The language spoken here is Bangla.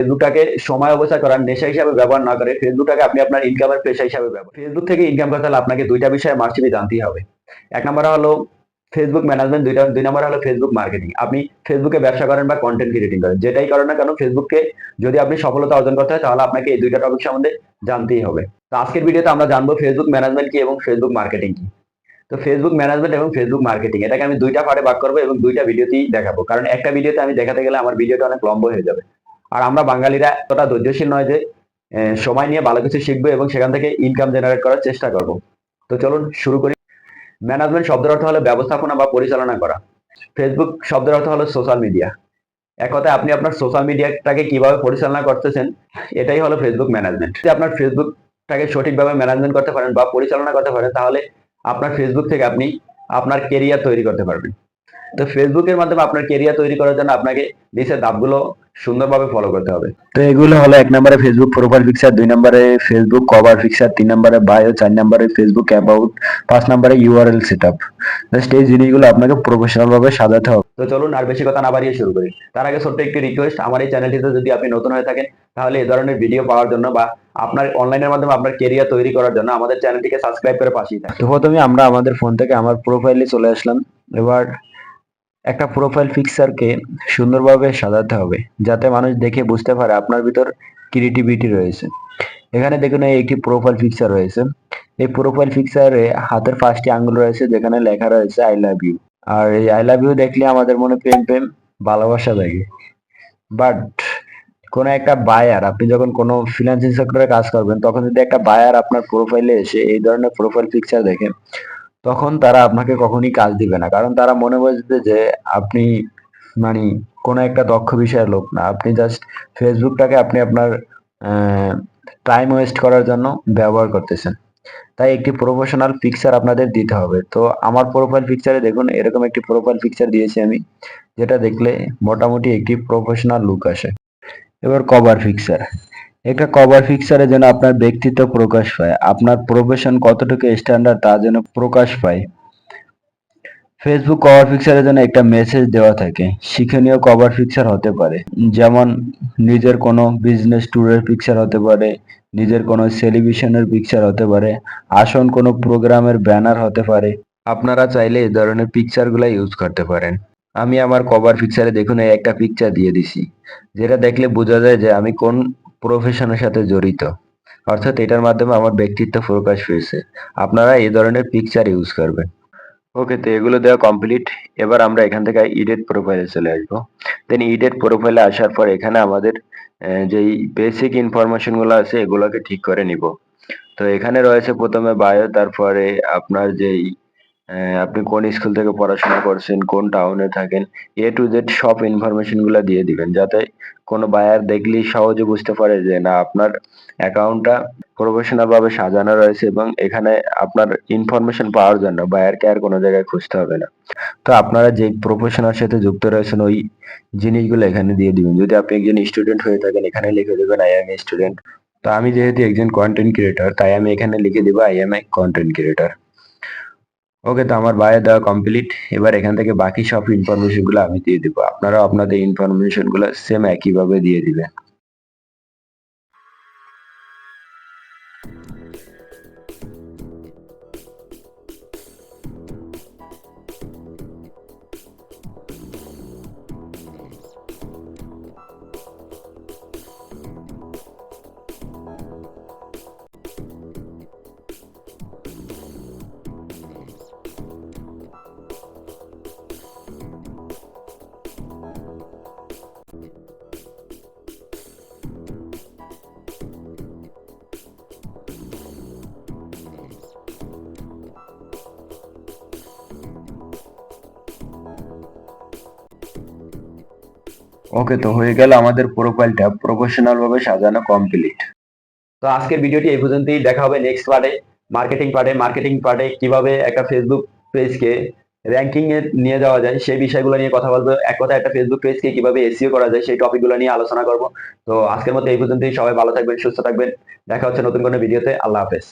ফেসবুকটাকে সময় অপচয় করার নেশা হিসাবে ব্যবহার না করে ফেসবুকটাকে আপনি আপনার ইনকামের পেশা হিসাবে ব্যবহার। ফেসবুক থেকে ইনকাম করতে হলে আপনাকে দুইটা বিষয়ে মাস্ট বি জানতেই হবে। এক নম্বর হলো ফেসবুক ম্যানেজমেন্ট, দুই নম্বর হলো ফেসবুক মার্কেটিং। আপনি ফেসবুকে ব্যবসা করেন বা কন্টেন্ট ক্রিয়েটিং করেন, যেটাই করেন না কেন, ফেসবুককে যদি আপনি সফলতা অর্জন করতে হয় তাহলে আপনাকে এই দুইটা টপিক সম্বন্ধে জানতেই হবে। তো আজকের ভিডিওতে আমরা জানবো ফেসবুক ম্যানেজমেন্ট কি এবং ফেসবুক মার্কেটিং কি। তো ফেসবুক ম্যানেজমেন্ট এবং ফেসবুক মার্কেটিং এটাকে আমি দুইটা পার্টে ভাগ করবো এবং দুইটা ভিডিওতেই দেখাবো, কারণ একটা ভিডিওতে আমি দেখাতে গেলে আমার ভিডিওটা অনেক লম্বা হয়ে যাবে। আর আমরা বাঙালিরা এতটা ধৈর্যশীল নয় যে সময় নিয়ে ভালো কিছু শিখবো এবং সেখান থেকে ইনকাম জেনারেট করার চেষ্টা করব। তো চলুন শুরু করি। ম্যানেজমেন্ট শব্দের অর্থ হলো ব্যবস্থাপনা বা পরিচালনা করা। ফেসবুক শব্দের অর্থ হলো সোশ্যাল মিডিয়া। এক কথায় আপনি আপনার সোশ্যাল মিডিয়াটাকে কিভাবে পরিচালনা করতেছেন, এটাই হলো ফেসবুক ম্যানেজমেন্ট। যদি আপনার ফেসবুকটাকে সঠিকভাবে ম্যানেজমেন্ট করতে পারেন বা পরিচালনা করতে পারেন, তাহলে আপনার ফেসবুক থেকে আপনি আপনার কেরিয়ার তৈরি করতে পারবেন। তো ফেসবুকের মাধ্যমে আপনার কেরিয়ার তৈরি করার জন্য আপনাকে নিচের ধাপগুলো সুন্দরভাবে ফলো করতে হবে। তো এগুলো হলো: এক নম্বরে ফেসবুক প্রোফাইল পিকচার, দুই নম্বরে ফেসবুক কভার পিকচার, তিন নম্বরে বায়ো, চার নম্বরে ফেসবুক অ্যাবাউট, পাঁচ নম্বরে ইউআরএল সেটআপ। জাস্ট এই জিনিসগুলো আপনাকে প্রফেশনাল ভাবে সাজাতে হবে। তো চলুন আর বেশি কথা না বাড়িয়ে শুরু করি। তার আগে ছোট্ট একটি রিকোয়েস্ট, আমার এই চ্যানেলটিতে যদি আপনি নতুন হয়ে থাকেন তাহলে এই ধরনের ভিডিও পাওয়ার জন্য বা আপনার অনলাইনের মাধ্যমে আপনার কেরিয়ার তৈরি করার জন্য আমাদের চ্যানেলটিকে সাবস্ক্রাইব করে পাশেই থাকুন। তো প্রথমে আমরা আমাদের ফোন থেকে আমার প্রোফাইলে চলে আসলাম। এবার একটা প্রোফাইল পিকচারকে সুন্দরভাবে সাজাতে হবে যাতে মানুষ দেখে বুঝতে পারে আপনার ভিতর ক্রিয়েটিভিটি রয়েছে। এখানে দেখুন এই একটি প্রোফাইল পিকচার রয়েছে। এই প্রোফাইল পিকচারে হাতের 5টি আঙ্গুল রয়েছে যেখানে লেখা রয়েছে আই লাভ ইউ। আর এই আই লাভ ইউ দেখলে আমাদের মনে প্রেম প্রেম ভালোবাসা লাগে। বাট কোন একটা বায়ার, আপনি যখন কোনো ফ্রিল্যান্সিং সেক্টরে কাজ করবেন তখন যদি একটা বায়ার আপনার প্রোফাইলে এসে এই ধরনের প্রোফাইল পিকচার দেখে, তখন তারা আপনাকে কখনই কাজ দিবে না, কারণ তারা মনে বুঝবে যে আপনি মানে কোনো একটা দক্ষ বিষয়ের লোক না, আপনি জাস্ট ফেসবুকটাকে আপনি আপনার টাইম ওয়েস্ট করার জন্য ব্যবহার করতেছেন। তাই একটি প্রফেশনাল পিকচার আপনাদের দিতে হবে। তো আমার প্রোফাইল পিকচারে দেখুন এরকম একটি প্রোফাইল পিকচার দিয়েছি আমি, যেটা দেখলে মোটামুটি একটি প্রফেশনাল লুক আসে। এবার কভার পিকচার। একটা কভার পিকচারে যেন আপনার ব্যক্তিত্ব প্রকাশ পায়, আপনার প্রফেশন কতটুকু স্ট্যান্ডার্ড তা যেন প্রকাশ পায়। ফেসবুক কভার পিকচারের জন্য একটা মেসেজ দেওয়া থাকে। শিক্ষণীয় কভার পিকচার হতে পারে, যেমন নিজের কোনো বিজনেস ট্যুরের পিকচার হতে পারে, নিজের কোনো সেলিব্রেশনের পিকচার হতে পারে, আসন কোনো প্রোগ্রামের ব্যানার হতে পারে। আপনারা চাইলে এই ধরনের পিকচারগুলো ইউজ করতে পারেন। আমি আমার কভার পিকচারে দেখুন এই একটা পিকচার দিয়ে দিছি, যেটা দেখলে বোঝা যায় যে আমি কোন প্রফেশনের সাথে জড়িত, অর্থাৎ এটার মাধ্যমে আমার ব্যক্তিত্ব প্রকাশ পেয়েছে। আপনারা এই ধরনের পিকচার ইউজ করবেন। ওকে, তো এগুলো দেওয়া কমপ্লিট। এবার আমরা এখান থেকে এডিট প্রোফাইলে চলে আসবো। দেন এডিট প্রোফাইলে আসার পর এখানে আমাদের যেই বেসিক ইনফরমেশন গুলো আছে এগুলোকে ঠিক করে নিব। তো এখানে রয়েছে প্রথমে বায়ো, তারপরে আপনার যেই আপনি কোন স্কুল থেকে পড়াশোনা করছেন, কোন টাউনে থাকেন, এ টু জেড সব ইনফরমেশন গুলা দিয়ে দিবেন, যাতে কোনো বায়ার দেখলেই সহজে বুঝতে পারে যে না আপনার অ্যাকাউন্টটা প্রফেশনাল ভাবে সাজানো রয়েছে এবং এখানে আপনার ইনফরমেশন পাওয়ার জন্য বায়ারকে আর কোনো জায়গায় খুঁজতে হবে না। তো আপনারা যে প্রফেশনের সাথে যুক্ত রয়েছেন ওই জিনিসগুলো এখানে দিয়ে দিবেন। যদি আপনি একজন স্টুডেন্ট হয়ে থাকেন এখানে লিখে দেবেন আই এম এ স্টুডেন্ট। তো আমি যেহেতু একজন কন্টেন্ট ক্রিয়েটর তাই আমি এখানে লিখে দিব I am a content creator. Okay, তো আমার বায়ো দেওয়া কমপ্লিট। এবার এখান থেকে বাকি সব ইনফরমেশন গুলো আমি দিয়ে দিব, আপনারা আপনাদের ইনফরমেশন গুলো সেম একই ভাবে দিয়ে দিবেন। ওকে, তো হয়ে গেল আমাদের প্রোফাইলটা প্রফেশনাল ভাবে সাজানো কমপ্লিট। তো আজকের ভিডিওটি এই পর্যন্তই, দেখা হবে নেক্সট পার্টে। মার্কেটিং পার্টে কিভাবে একটা ফেসবুক পেজকে র্যাঙ্কিং এ নিয়ে যাওয়া যায় সেই বিষয়গুলো নিয়ে কথা বলবো। এক কথা একটা ফেসবুক পেজকে কিভাবে এসইও করা যায় সেই টপিকগুলো নিয়ে আলোচনা করব। তো আজকের মতো এই পর্যন্তই, সবাই ভালো থাকবেন, সুস্থ থাকবেন। দেখা হচ্ছে নতুন কোনো ভিডিওতে। আল্লাহ হাফেজ।